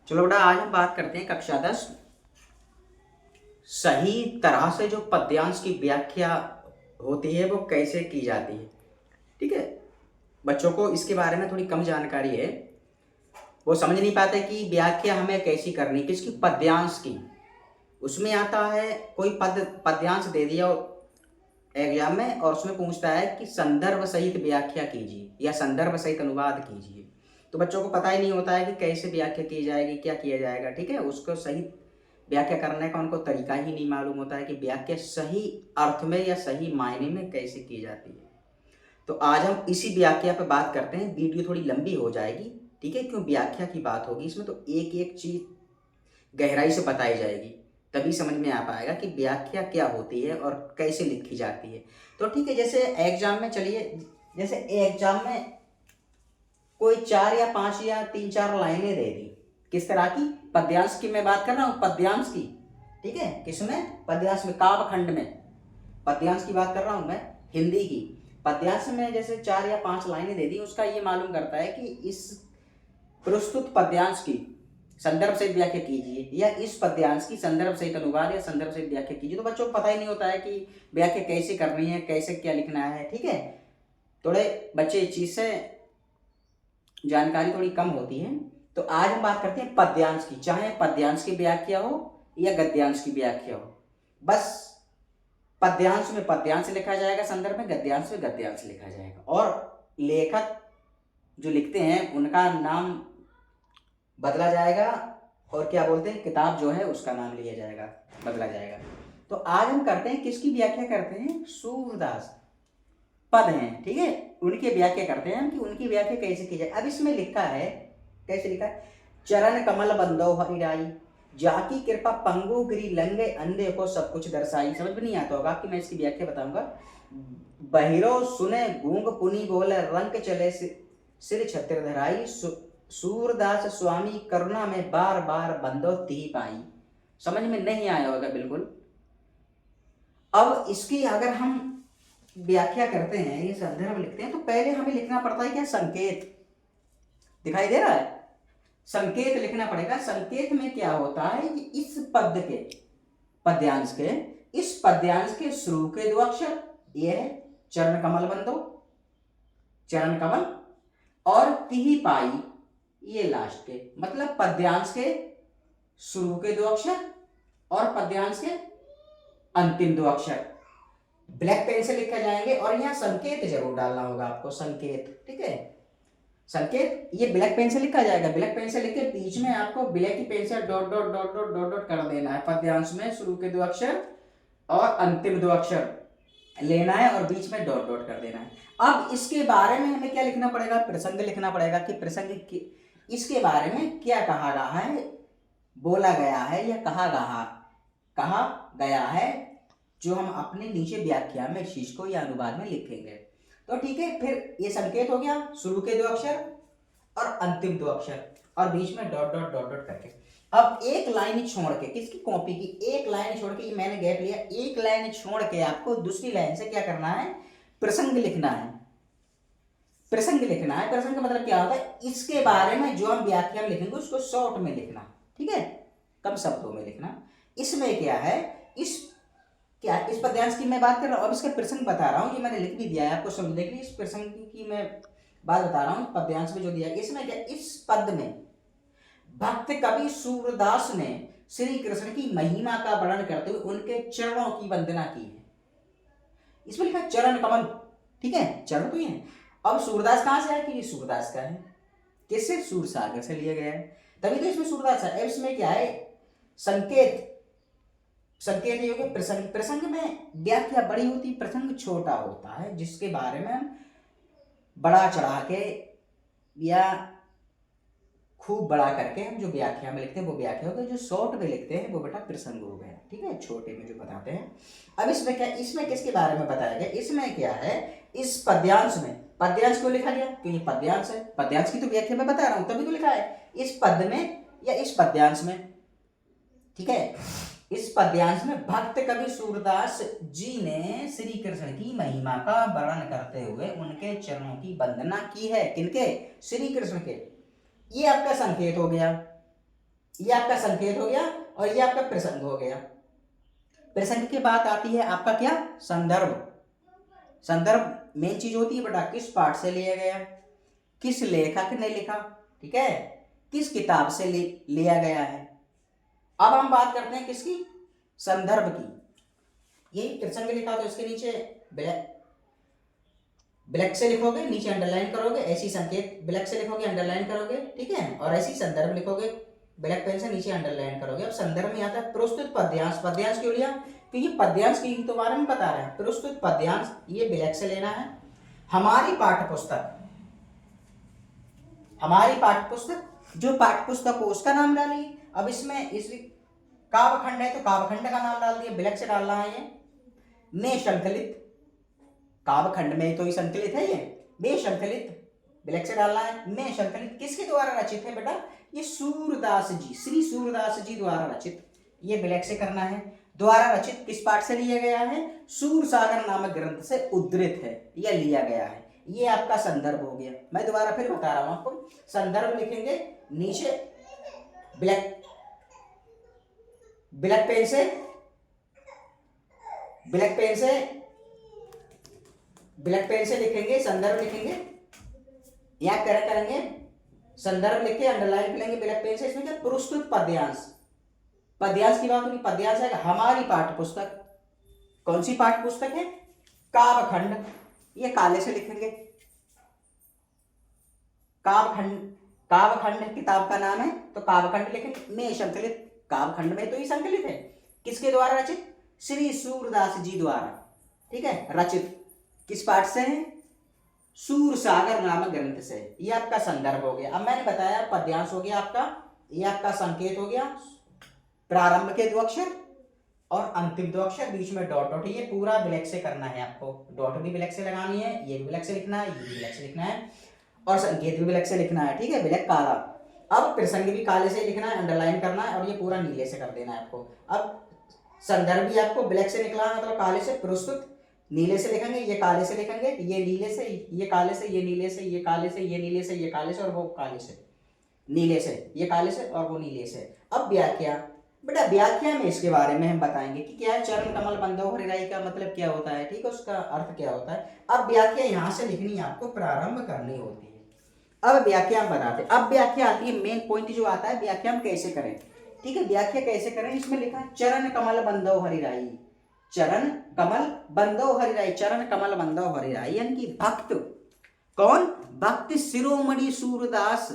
चलो बेटा, आज हम बात करते हैं कक्षा 10 सही तरह से जो पद्यांश की व्याख्या होती है वो कैसे की जाती है। ठीक है, बच्चों को इसके बारे में थोड़ी कम जानकारी है, वो समझ नहीं पाते कि व्याख्या हमें कैसी करनी, किसकी, पद्यांश की। उसमें आता है कोई पद्यांश दे दिया एग्जाम में और उसमें पूछता है कि संदर्भ सहित व्याख्या कीजिए या संदर्भ सहित अनुवाद कीजिए। तो बच्चों को पता ही नहीं होता है कि कैसे व्याख्या की जाएगी, क्या किया जाएगा। ठीक है, उसको सही व्याख्या करने का उनको तरीका ही नहीं मालूम होता है कि व्याख्या सही अर्थ में या सही मायने में कैसे की जाती है। तो आज हम इसी व्याख्या पर बात करते हैं। वीडियो थोड़ी लंबी हो जाएगी, ठीक है, क्यों, व्याख्या की बात होगी इसमें, तो एक एक चीज गहराई से बताई जाएगी, तभी समझ में आ पाएगा कि व्याख्या क्या होती है और कैसे लिखी जाती है। तो ठीक है, जैसे एग्जाम में, चलिए, जैसे एग्जाम में कोई 4 या 5 या 3-4 लाइनें दे दी, किस तरह की, पद्यांश की मैं बात कर रहा हूँ, पद्यांश की। ठीक है, किसमें, पद्यांश में, काव्य खंड में पद्यांश की बात कर रहा हूँ मैं, हिंदी की। पद्यांश में जैसे 4 या 5 लाइनें दे दी, उसका ये मालूम करता है कि इस प्रस्तुत पद्यांश की संदर्भ सहित व्याख्या कीजिए या इस पद्यांश की संदर्भ सहित अनुवाद या संदर्भ सहित व्याख्या कीजिए। तो बच्चों को पता ही नहीं होता है कि व्याख्या कैसे करनी है, कैसे क्या लिखना है। ठीक है, थोड़े बच्चे इस चीज से जानकारी थोड़ी कम होती है। तो आज हम बात करते हैं पद्यांश की, चाहे पद्यांश की व्याख्या हो या गद्यांश की व्याख्या हो। बस पद्यांश में पद्यांश लिखा जाएगा संदर्भ में, गद्यांश में गद्यांश लिखा जाएगा, और लेखक जो लिखते हैं उनका नाम बदला जाएगा, और क्या बोलते हैं, किताब जो है उसका नाम लिया जाएगा, बदला जाएगा। तो आज हम करते हैं, किसकी व्याख्या करते हैं, सूरदास पद हैं, ठीक है, उनकी व्याख्या करते हैं कि उनकी व्याख्या कैसे की जाए। अब इसमें लिखा है, कैसे लिखा है, चरण कमल बंदो हरिराई, जाकी कृपा पंगु गिरी लंगे अंधे को सब कुछ दर्शाई। समझ में नहीं आता होगा कि मैं इसकी व्याख्या बताऊंगा। बहिरो सुने गूंग पुनी बोले रंग चले सिर छत्र धराई, सूरदास स्वामी करुणा में बार बार बंदो ती पाई। समझ में नहीं आया होगा बिल्कुल। अब इसकी अगर हम व्याख्या करते हैं, ये संदर्भ लिखते हैं, तो पहले हमें लिखना पड़ता है क्या, संकेत। दिखाई दे रहा है, संकेत लिखना पड़ेगा। संकेत में क्या होता है कि इस पद के, पद्यांश के, इस पद्यांश के शुरू के 2 अक्षर, ये है चरण कमल बंदो, चरण कमल, और तिही पाई, ये लास्ट के, मतलब पद्यांश के शुरू के 2 अक्षर और पद्यांश के अंतिम 2 अक्षर ब्लैक पेन से लिखे जाएंगे, और यहाँ संकेत जरूर डालना होगा आपको, संकेत। ठीक है, संकेत ये ब्लैक पेन से लिखा जाएगा। ब्लैक पेन से लिख के बीच में आपको ब्लैक की पेन से dot dot dot dot dot dot कर देना है। पद्यांश में शुरू के 2 अक्षर और अंतिम 2 अक्षर लेना है और बीच में डॉट डॉट कर देना है। अब इसके बारे में हमें क्या लिखना पड़ेगा, प्रसंग लिखना पड़ेगा कि प्रसंग की, इसके बारे में क्या कहा गया है, बोला गया है या कहा गया है, जो हम अपने नीचे व्याख्या में इस चीज को या अनुवाद में लिखेंगे। तो ठीक है, फिर ये संकेत हो गया, शुरू के 2 अक्षर और अंतिम 2 अक्षर और बीच में डॉट डॉट डॉट डॉट करके। अब एक लाइन छोड़ के, किसकी, कॉपी की एक लाइन छोड़ के, ये मैंने गैप लिया, एक लाइन छोड़ के आपको दूसरी लाइन से क्या करना है, प्रसंग लिखना है। प्रसंग लिखना है, प्रसंग का मतलब क्या होता है, इसके बारे में जो हम व्याख्या में लिखेंगे उसको शॉर्ट में लिखना, ठीक है, कम शब्दों में लिखना। इसमें क्या है, इस पद्यांश की मैं बात कर रहा हूं, अब इसका प्रसंग बता रहा हूं, ये मैंने लिख भी दिया है आपको समझने के लिए। इस प्रसंग की मैं बात बता रहा हूं, पद्यांश में जो दिया है, इसमें क्या, इस पद में भक्त कवि सूरदास ने श्री कृष्ण की महिमा का वर्णन करते हुए उनके चरणों की वंदना की है। इसमें लिखा चरण कमल, ठीक है, चरण तो ये है। अब सूरदास कहां से है, कि ये सूरदास का है, किससे, सूर सागर से लिया गया है, तभी तो इसमें सूरदास है। इसमें क्या है, संकेत, संकेत ये हो गया प्रसंग। प्रसंग में व्याख्या बड़ी होती, प्रसंग छोटा होता है, जिसके बारे में हम बड़ा चढ़ा के या खूब बड़ा करके हम जो व्याख्या में लिखते हैं वो व्याख्या होता है। जो शॉर्ट में लिखते हैं वो बेटा प्रसंग हो गया, ठीक है, छोटे में जो बताते हैं। अब इसमें क्या, इसमें किसके बारे में बताया गया, इसमें क्या है, इस पद्यांश में, पद्यांश क्यों लिखा गया, क्योंकि पद्यांश है, पद्यांश की तो व्याख्या मैं बता रहा हूं तभी तो लिखा है, इस पद में या इस पद्यांश में, ठीक है, इस पद्यांश में भक्त कवि सूरदास जी ने श्री कृष्ण की महिमा का वर्णन करते हुए उनके चरणों की वंदना की है। किनके, श्री कृष्ण के। ये आपका संकेत हो गया। ये आपका संकेत हो गया और ये आपका प्रसंग हो गया। प्रसंग की बात आती है आपका क्या, संदर्भ। संदर्भ मेन चीज होती है बेटा, किस पाठ से लिया गया, किस लेखक ने लिखा, ठीक है, किस किताब से लिया गया है। अब हम बात करते हैं किसकी, संदर्भ की। यही प्रसंग लिखा तो इसके नीचे ब्लैक से लिखोगे, नीचे अंडरलाइन करोगे, ऐसी संकेत ब्लैक से लिखोगे, अंडरलाइन करोगे, ठीक है, और ऐसी संदर्भ लिखोगे, ब्लैक पेन से नीचे अंडरलाइन करोगे। अब संदर्भ में आता है प्रस्तुत पद्यांश। पद्यांश क्यों लिया, क्योंकि पद्यांश की तो बारे में बता रहे हैं। प्रस्तुत पद्यांश ये ब्लैक से लेना है। हमारी पाठ्य पुस्तक, हमारी पाठ्य पुस्तक, जो पाठ्य पुस्तक हो उसका नाम डालिए। अब इसमें इस काव्यखंड है तो काव्यखंड का नाम डाल दिए, ब्लैक से डालना है ये। ने संकलित, काव्यखंड में तो ही संकलित है ये, में संकलित ब्लैक से डालना है। में संकलित किसके द्वारा रचित है बेटा, ये सूरदास जी, श्री सूरदास जी द्वारा रचित, ये ब्लैक से करना है। द्वारा रचित किस पाठ से लिया गया है, सूरसागर नामक ग्रंथ से उद्धृत है या लिया गया है। ये आपका संदर्भ हो गया। मैं दोबारा फिर बता रहा हूं आपको, संदर्भ लिखेंगे नीचे ब्लैक पेन से, ब्लैक पेन से लिखेंगे, संदर्भ लिखेंगे, या करेंगे संदर्भ लिख के अंडरलाइन करेंगे ब्लैक पेन से। इसमें क्या, प्रस्तुत पद्यांश। पद्यांश की बात होगी, पद्यांश है हमारी पाठ्य पुस्तक। कौन सी पाठ्य पुस्तक है, काव्यखंड, ये काले से लिखेंगे। काव्यखंड किताब का नाम है तो काव्यखंड लिखेंगे। में संकलित, काव्यखंड में तो ही संकलित है। किसके द्वारा रचित, श्री सूरदास जी द्वारा, ठीक है, रचित। किस पाठ से है, सूरसागर नामक ग्रंथ से। ये आपका संदर्भ हो गया। अब मैंने बताया पद्यांश हो गया आपका, ये आपका संकेत हो गया, प्रारंभ के दो अक्षर और अंतिम दो अक्षर, बीच में डॉट डॉट। ये पूरा ब्लैक से करना है आपको, डॉट भी ब्लैक से लगानी है, ये भी ब्लैक से लिखना है, ये भी ब्लैक से लिखना है, और संकेत भी ब्लैक से लिखना है, ठीक है, ब्लैक काला। अब प्रसंग भी काले से लिखना है, अंडरलाइन करना है, और ये पूरा नीले से कर देना है आपको। अब संदर्भ भी आपको ब्लैक से निकला है, मतलब काले से, प्रस्तुत नीले से लिखेंगे, ये काले से लिखेंगे, ये नीले से, ये काले से, ये नीले से, ये काले से, ये नीले से, ये काले से, और वो काले से, नीले से, ये काले से और वो नीले से। अब व्याख्या, बेटा व्याख्या में इसके बारे में हम बताएंगे कि क्या है चरण कमल बंधो हरिराई का मतलब क्या होता है, ठीक है, उसका अर्थ क्या होता है। अब व्याख्या यहाँ से लिखनी आपको प्रारंभ करनी होती है। अब व्याख्या हम बताते हैं। अब व्याख्या आती है, मेन पॉइंट जो आता है, व्याख्या हम कैसे करें, ठीक है, व्याख्या कैसे करें। इसमें लिखा है चरण कमल बंधो हरिराई, चरण कमल बंधो हरिराई, चरण कमल बंधो हरिराई, यानी कि भक्त, कौन, भक्त शिरोमणि सूरदास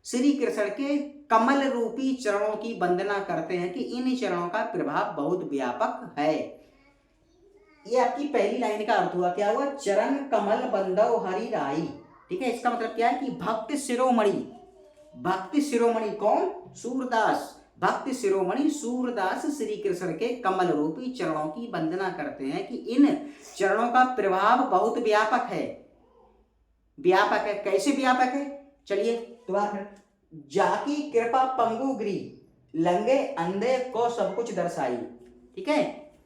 श्री कृष्ण के कमल रूपी चरणों की वंदना करते हैं कि इन चरणों का प्रभाव बहुत व्यापक है। ये आपकी पहली लाइन का अर्थ हुआ, क्या हुआ, चरण कमल बंधो हरिराई, ठीक है। इसका मतलब क्या है कि भक्त शिरोमणि, भक्त शिरोमणि कौन, सूरदास, भक्त शिरोमणि सूरदास श्री कृष्ण के कमल रूपी चरणों की वंदना करते हैं कि इन चरणों का प्रभाव बहुत व्यापक है। व्यापक है, कैसे व्यापक है, चलिए दोबारा, जाकी कृपा पंगु गिरी, लंगे अंधे को सब कुछ दर्शाई, ठीक है,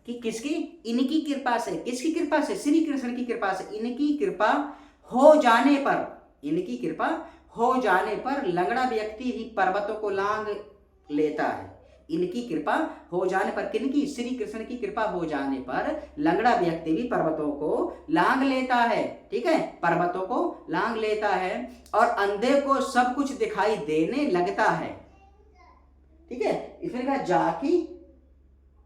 कि किसकी, इनकी कृपा से, किसकी कृपा से, श्री कृष्ण की कृपा से, इनकी कृपा हो जाने पर, इनकी कृपा हो जाने पर लंगड़ा व्यक्ति भी पर्वतों को लांग लेता है। इनकी कृपा हो जाने पर, किनकी, श्री कृष्ण की कृपा हो जाने पर लंगड़ा व्यक्ति भी पर्वतों को लांग लेता है, ठीक है, पर्वतों को लांग लेता है, और अंधे को सब कुछ दिखाई देने लगता है, ठीक है। इसमें कहा जाकी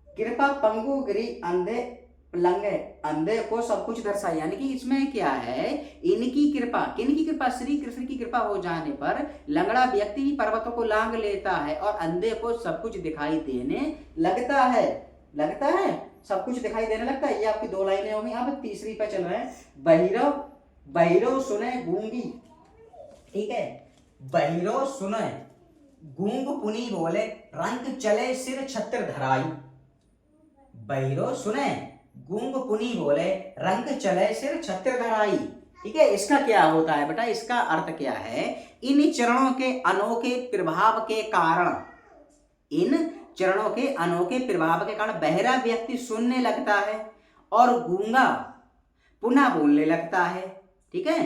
कृपा पंगु गिरी, अंधे लंगे, अंधे को सब कुछ दर्शाई, यानी कि इसमें क्या है, इनकी कृपा, किनकी कृपा, श्री कृष्ण की कृपा हो जाने पर लंगड़ा व्यक्ति भी पर्वतों को लांग लेता है और अंधे को सब कुछ दिखाई देने लगता है, लगता है, सब कुछ दिखाई देने लगता है। ये आपकी दो लाइनें होंगी। अब तीसरी पे चल रहे हैं, बहिरो बहिरो सुने गूंगी, ठीक है, बहिरो सुने गूंग पुनी बोले, रंग चले सिर छत्र धराई, बहिरो सुने गूंग पुनी बोले, रंग चले सिर छत्र धराई, ठीक है। इसका क्या होता है बेटा, इसका अर्थ क्या है, इन चरणों के अनोखे प्रभाव के कारण, इन चरणों के अनोखे प्रभाव के कारण बहरा व्यक्ति सुनने लगता है और गूंगा पुनः बोलने लगता है, ठीक है,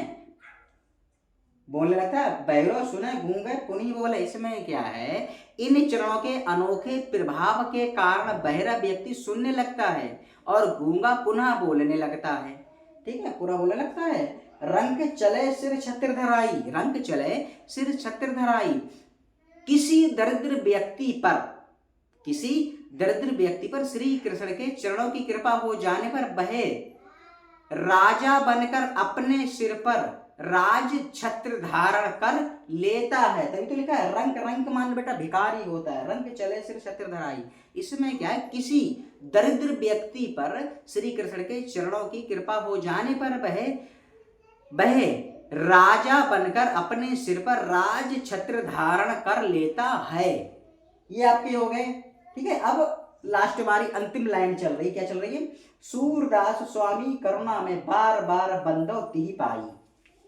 बोलने लगता है, बहरो सुने गूंगे पुनी बोले। इसमें क्या है, इन चरणों के अनोखे प्रभाव के कारण बहरा व्यक्ति सुनने लगता है और गूंगा पुनः बोलने लगता है। ठीक है, पूरा बोलने लगता है। रंग चले सिर छत्र धराई, रंग चले सिर छत्र धराई, किसी दरिद्र व्यक्ति पर श्री कृष्ण के चरणों की कृपा हो जाने पर वह राजा बनकर अपने सिर पर राज छत्र धारण कर लेता है। तभी तो लिखा है रंग, रंग मान बेटा भिखारी होता है। रंग चले सिर छत्र धराई, इसमें क्या है, किसी दरिद्र व्यक्ति पर श्री कृष्ण के चरणों की कृपा हो जाने पर वह राजा बनकर अपने सिर पर राज छत्र धारण कर लेता है। ये आपके हो गए। ठीक है, अब लास्ट हमारी अंतिम लाइन चल रही, क्या चल रही है, सूरदास स्वामी करुणा में बार बार बंदो तिहि पाई।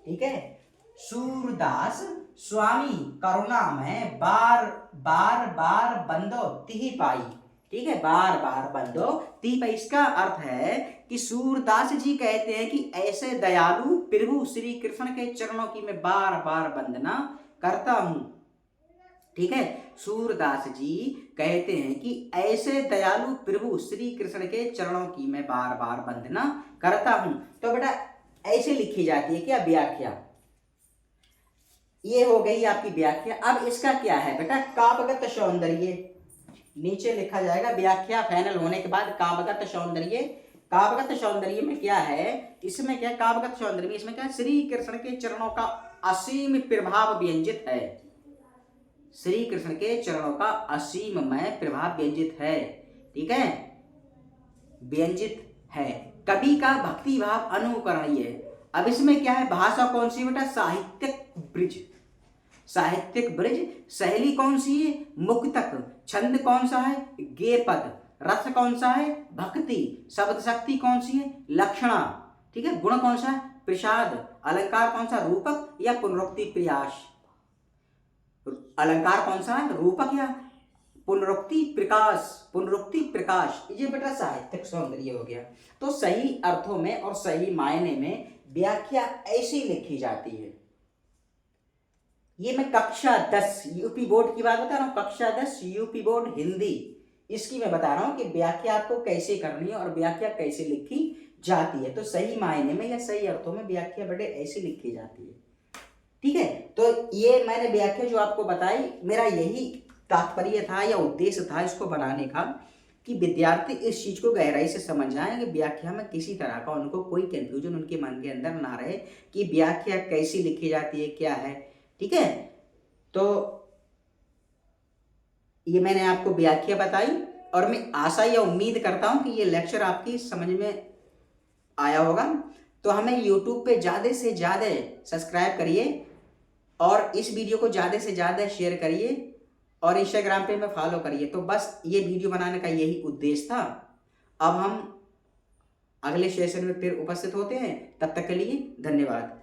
ठीक है, सूरदास स्वामी करुणा में बार बार बंदो तिहि पाई। ठीक है, बार बार बंदो तिहि पाई, इसका अर्थ है कि सूरदास जी कहते हैं कि ऐसे दयालु प्रभु श्री कृष्ण के चरणों की मैं बार बार वंदना करता हूं। ठीक है, सूरदास जी कहते हैं कि ऐसे दयालु प्रभु श्री कृष्ण के चरणों की मैं बार बार वंदना करता हूं। तो बेटा ऐसे लिखी जाती है क्या व्याख्या। ये हो गई आपकी व्याख्या। अब इसका क्या है बेटा, काव्यगत सौंदर्य। नीचे लिखा जाएगा व्याख्या फाइनल होने के बाद काव्यगत सौंदर्य। काव्यगत सौंदर्य में क्या है, इसमें क्या काव्यगत सौंदर्य में इसमें क्या, श्री कृष्ण के चरणों का असीम प्रभाव व्यंजित है। श्री कृष्ण के चरणों का असीममय प्रभाव व्यंजित है। ठीक है, व्यंजित है। कवि का भक्ति भाव अनुकरणीय है। अब इसमें क्या है, भाषा कौन सी बेटा, साहित्यिक ब्रिज। साहित्यिक ब्रिज। शैली कौन सी है, मुक्तक। छंद कौन सा है, गेयपद। रस कौन सा है, भक्ति। शब्द शक्ति कौन सी है, लक्षणा। ठीक है, गुण कौन सा है, प्रसाद। अलंकार कौन सा, रूपक या पुनरुक्ति प्रयास। अलंकार कौन सा है, रूपक या पुनरुक्ति प्रकाश। पुनरुक्ति प्रकाश, ये बेटा साहित्यिक सौंदर्य हो गया। तो सही अर्थों में और सही मायने में व्याख्या ऐसी लिखी जाती है। ये मैं कक्षा 10 यूपी बोर्ड की बात बता रहा हूँ, कक्षा 10 यूपी बोर्ड हिंदी, इसकी मैं बता रहा हूँ कि व्याख्या आपको कैसे करनी है और व्याख्या कैसे लिखी जाती है। तो सही मायने में या सही अर्थों में व्याख्या बेटे ऐसी लिखी जाती है। ठीक है, तो ये मैंने व्याख्या जो आपको बताई, मेरा यही तात्पर्य था या उद्देश्य था इसको बनाने का कि विद्यार्थी इस चीज को गहराई से समझ जाएं कि व्याख्या में किसी तरह का उनको कोई कंफ्यूजन उनके मन के अंदर ना रहे कि व्याख्या कैसी लिखी जाती है, क्या है। ठीक है, तो ये मैंने आपको व्याख्या बताई और मैं आशा या उम्मीद करता हूं कि ये लेक्चर आपकी समझ में आया होगा। तो हमें YouTube पे ज़्यादा से ज़्यादा सब्सक्राइब करिए और इस वीडियो को ज़्यादा से ज़्यादा शेयर करिए और Instagram पे में फॉलो करिए। तो बस ये वीडियो बनाने का यही उद्देश्य था। अब हम अगले सेशन में फिर उपस्थित होते हैं, तब तक के लिए धन्यवाद।